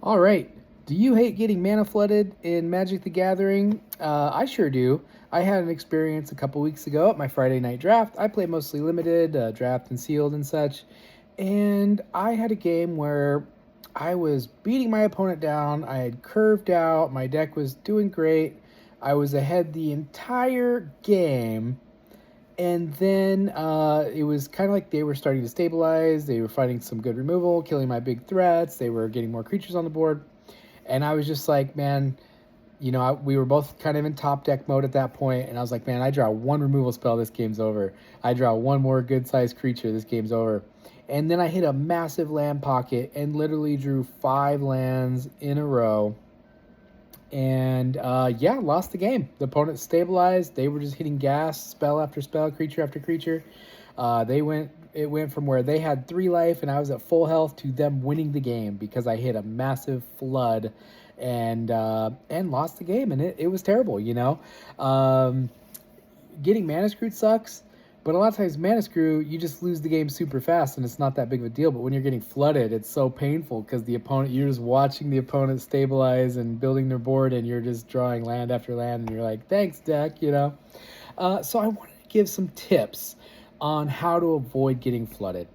All right. Do you hate getting mana flooded in Magic the Gathering? I sure do. I had an experience a couple weeks ago at my Friday night draft. I play mostly limited, draft and sealed and such. And I had a game where I was beating my opponent down. I had curved out. My deck was doing great. I was ahead the entire game. And then it was kind of like they were starting to stabilize. They were finding some good removal, killing my big threats. They were getting more creatures on the board. And I was just like, man, we were both kind of in top deck mode at that point, and I was like, man, I draw one removal spell, this game's over. I draw one more good-sized creature, this game's over. And then I hit a massive land pocket and literally drew 5 lands in a row. And yeah, lost the game. The opponent stabilized. They were just hitting gas, spell after spell, creature after creature. It went from where they had 3 life and I was at full health to them winning the game because I hit a massive flood and lost the game, and it was terrible. Getting mana screwed sucks, but a lot of times mana screw, you just lose the game super fast and it's not that big of a deal. But when you're getting flooded, it's so painful because you're just watching the opponent stabilize and building their board, and you're just drawing land after land, and you're like, thanks deck. So I wanted to give some tips on how to avoid getting flooded.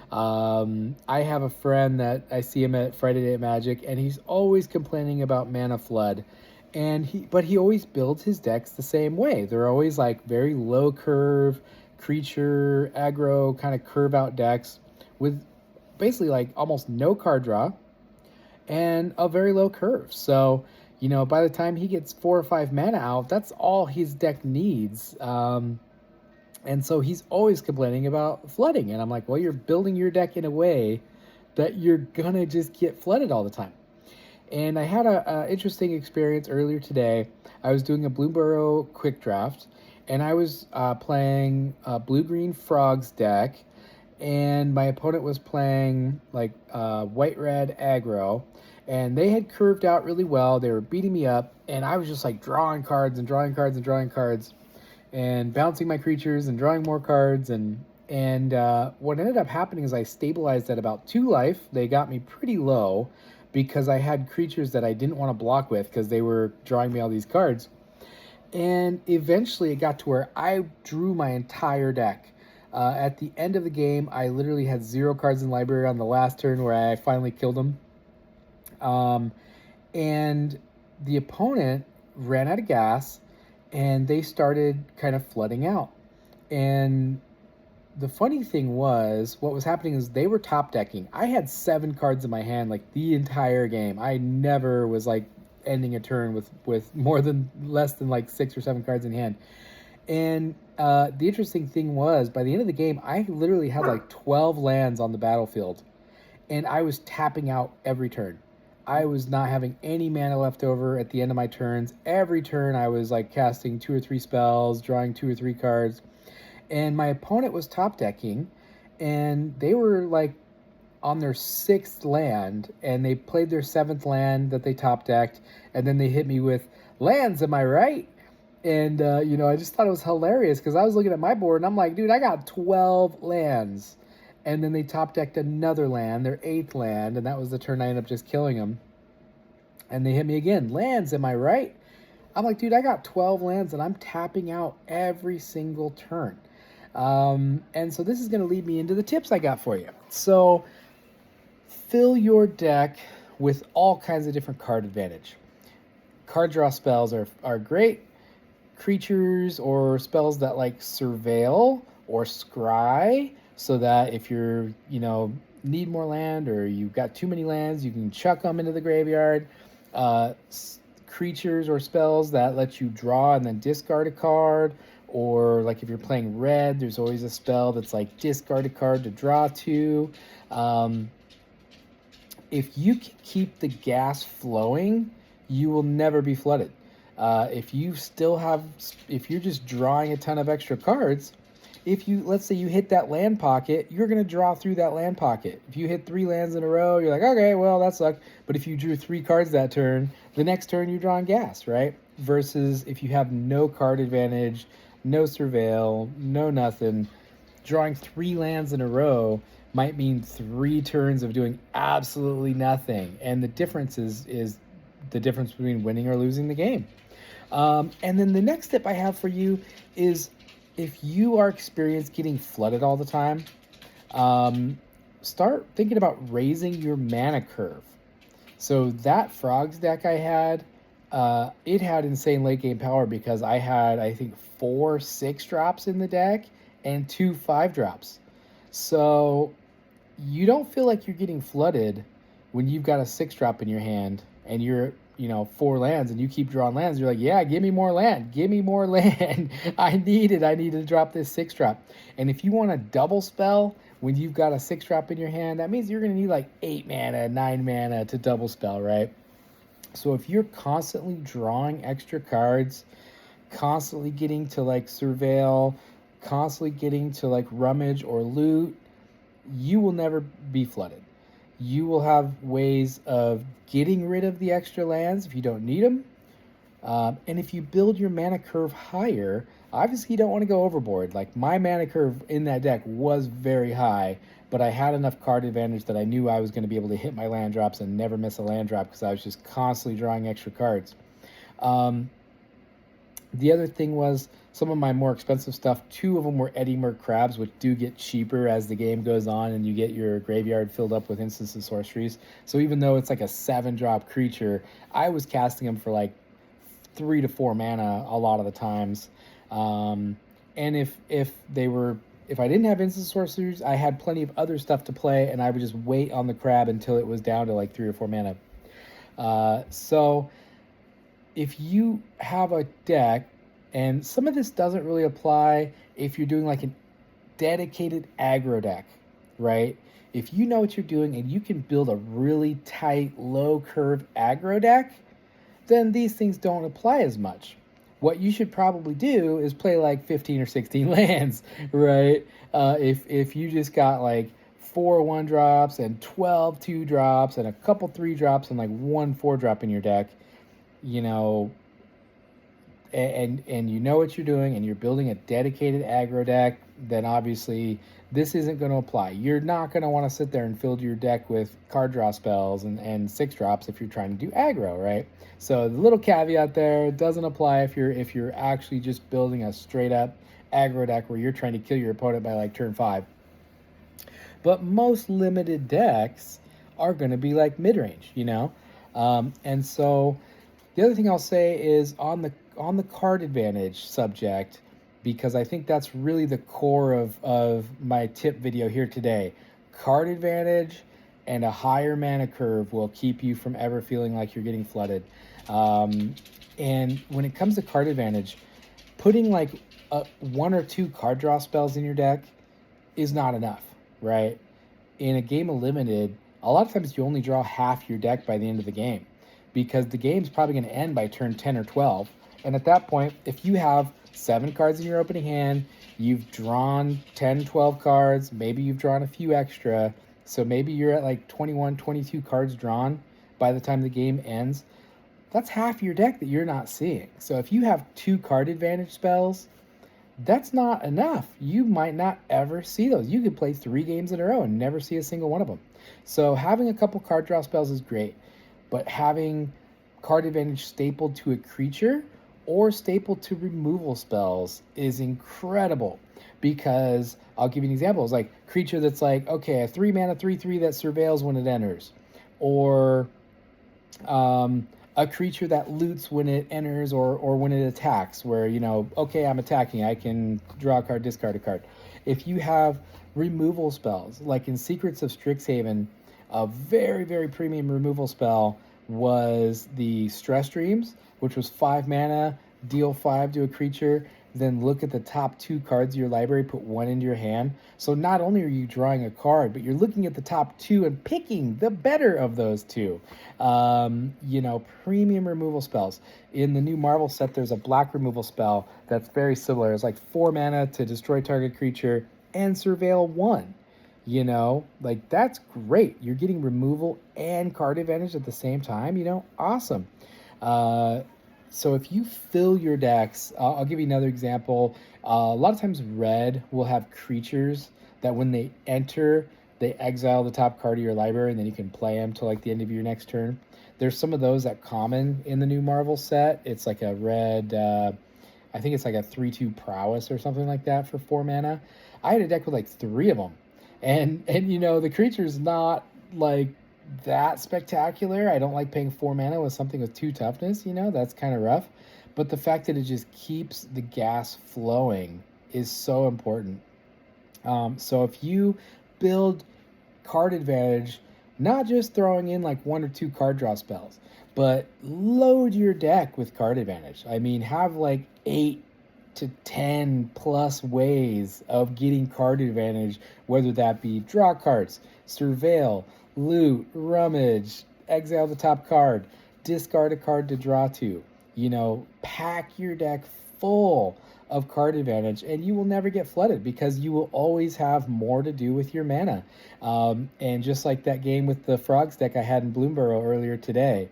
I have a friend that I see him at Friday Night Magic, and he's always complaining about mana flood. But he always builds his decks the same way. They're always like very low curve, creature, aggro, kind of curve out decks with basically like almost no card draw and a very low curve. So, by the time he gets 4 or 5 mana out, that's all his deck needs. And so he's always complaining about flooding. And I'm like, well, you're building your deck in a way that you're going to just get flooded all the time. And I had a interesting experience earlier today. I was doing a Blueburrow quick draft, and I was playing a blue-green frogs deck, and my opponent was playing like white-red aggro, and they had curved out really well. They were beating me up, and I was just like drawing cards and drawing cards and drawing cards, and bouncing my creatures and drawing more cards. And what ended up happening is I stabilized at about 2 life. They got me pretty low because I had creatures that I didn't want to block with because they were drawing me all these cards. And eventually it got to where I drew my entire deck. At the end of the game, I literally had 0 cards in library on the last turn where I finally killed them. And the opponent ran out of gas, and they started kind of flooding out. And the funny thing was, what was happening is they were top decking. I had 7 cards in my hand like the entire game. I never was like ending a turn with less than like 6 or 7 cards in hand. And the interesting thing was, by the end of the game, I literally had like 12 lands on the battlefield, and I was tapping out every turn. I was not having any mana left over at the end of my turns. Every turn I was like casting 2 or 3 spells, drawing 2 or 3 cards. And my opponent was top decking, and they were like on their 6th land, and they played their 7th land that they top decked, and then they hit me with lands, am I right? And, I just thought it was hilarious because I was looking at my board, and I'm like, dude, I got 12 lands. And then they top decked another land, their 8th land, and that was the turn I ended up just killing them. And they hit me again, lands, am I right? I'm like, dude, I got 12 lands, and I'm tapping out every single turn. And so this is going to lead me into the tips I got for you. So fill your deck with all kinds of different card advantage. Card draw spells are great. Creatures or spells that like Surveil or Scry, so that if you're, need more land or you've got too many lands, you can chuck them into the graveyard. Creatures or spells that let you draw and then discard a card, or like if you're playing red, there's always a spell that's like discard a card to draw 2. If you can keep the gas flowing, you will never be flooded. If you're just drawing a ton of extra cards, let's say you hit that land pocket, you're going to draw through that land pocket. If you hit 3 lands in a row, you're like, okay, well, that sucked. But if you drew 3 cards that turn, the next turn you're drawing gas, right? Versus if you have no card advantage, no Surveil, no nothing, drawing 3 lands in a row, might mean 3 turns of doing absolutely nothing. And the difference is the difference between winning or losing the game. And then the next tip I have for you is, if you are experienced getting flooded all the time, start thinking about raising your mana curve. So that frogs deck I had, it had insane late game power because I had, I think, 4 6 drops in the deck and 2 5 drops. So you don't feel like you're getting flooded when you've got a 6 drop in your hand and you're, 4 lands, and you keep drawing lands. You're like, yeah, give me more land, give me more land. I need it. I need to drop this 6 drop. And if you want to double spell when you've got a 6 drop in your hand, that means you're going to need like 8 mana, 9 mana to double spell, right? So if you're constantly drawing extra cards, constantly getting to like surveil, constantly getting to like rummage or loot, you will never be flooded. You will have ways of getting rid of the extra lands if you don't need them. And if you build your mana curve higher, obviously you don't want to go overboard. Like, my mana curve in that deck was very high, but I had enough card advantage that I knew I was going to be able to hit my land drops and never miss a land drop because I was just constantly drawing extra cards. The other thing was some of my more expensive stuff. 2 of them were Eddie Merc crabs, which do get cheaper as the game goes on and you get your graveyard filled up with instants and sorceries. So even though it's like a 7-drop creature, I was casting them for like 3 to 4 mana a lot of the times. And if I didn't have instant sorceries, I had plenty of other stuff to play, and I would just wait on the crab until it was down to like 3 or 4 mana. So if you have a deck, and some of this doesn't really apply if you're doing like a dedicated aggro deck, right? If you know what you're doing and you can build a really tight, low curve aggro deck, then these things don't apply as much. What you should probably do is play like 15 or 16 lands, right? If you just got like 4 1-drops and 12 2-drops and a couple 3-drops and like 1 4-drop in your deck, and you know what you're doing and you're building a dedicated aggro deck, then obviously this isn't going to apply. You're not going to want to sit there and fill your deck with card draw spells and 6-drops if you're trying to do aggro, right? So the little caveat there, doesn't apply if you're actually just building a straight up aggro deck where you're trying to kill your opponent by like turn 5. But most limited decks are going to be like mid-range, and so the other thing I'll say is on the card advantage subject, because I think that's really the core of my tip video here today. Card advantage and a higher mana curve will keep you from ever feeling like you're getting flooded. And when it comes to card advantage, putting like 1 or 2 card draw spells in your deck is not enough, right? In a game of limited, a lot of times you only draw half your deck by the end of the game, because the game's probably going to end by turn 10 or 12. And at that point, if you have 7 cards in your opening hand, you've drawn 10, 12 cards, maybe you've drawn a few extra, so maybe you're at like 21, 22 cards drawn by the time the game ends. That's half your deck that you're not seeing. So if you have 2 card advantage spells, that's not enough. You might not ever see those. You could play 3 games in a row and never see a single one of them. So having a couple card draw spells is great, but having card advantage stapled to a creature or stapled to removal spells is incredible, because I'll give you an example. It's like creature that's like, okay, a 3 mana 3/3 that surveils when it enters, or a creature that loots when it enters or when it attacks, where, okay, I'm attacking, I can draw a card, discard a card. If you have removal spells, like in Secrets of Strixhaven, a very, very premium removal spell was the Stress Dreams, which was 5 mana, deal 5 to a creature, then look at the top 2 cards of your library, put 1 into your hand. So not only are you drawing a card, but you're looking at the top 2 and picking the better of those 2. Premium removal spells. In the new Marvel set, there's a black removal spell that's very similar. It's like 4 mana to destroy target creature and surveil 1. That's great. You're getting removal and card advantage at the same time, awesome. So if you fill your decks, I'll give you another example. A lot of times red will have creatures that when they enter, they exile the top card of your library, and then you can play them till like the end of your next turn. There's some of those that common in the new Marvel set. It's like a red, I think it's like a 3/2 prowess or something like that for 4 mana. I had a deck with like 3 of them, and you know the creature's not like that spectacular. I don't like paying 4 mana with something with 2 toughness. You know that's kind of rough, but the fact that it just keeps the gas flowing is so important. So if you build card advantage, not just throwing in like 1 or 2 card draw spells, but load your deck with card advantage. I mean, have like 8 to 10 plus ways of getting card advantage, whether that be draw cards, surveil, loot, rummage, exile the top card, discard a card to draw to. You know, pack your deck full of card advantage, and you will never get flooded because you will always have more to do with your mana. And just like that game with the Frogs deck I had in Bloomborough earlier today,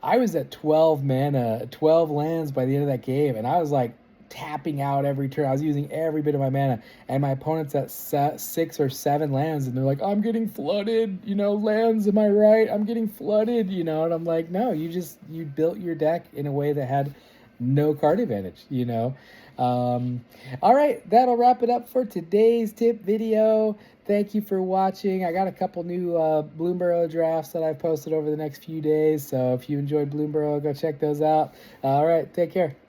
I was at 12 mana, 12 lands by the end of that game, and I was like tapping out every turn. I was using every bit of my mana, and my opponent's at 6 or 7 lands, and they're like, I'm getting flooded, you know, lands, am I right? I'm getting flooded, you know, and I'm like, no, you built your deck in a way that had no card advantage, you know. All right, that'll wrap it up for today's tip video. Thank you for watching. I got a couple new Bloomborough drafts that I've posted over the next few days, so if you enjoyed Bloomborough, go check those out. All right, take care.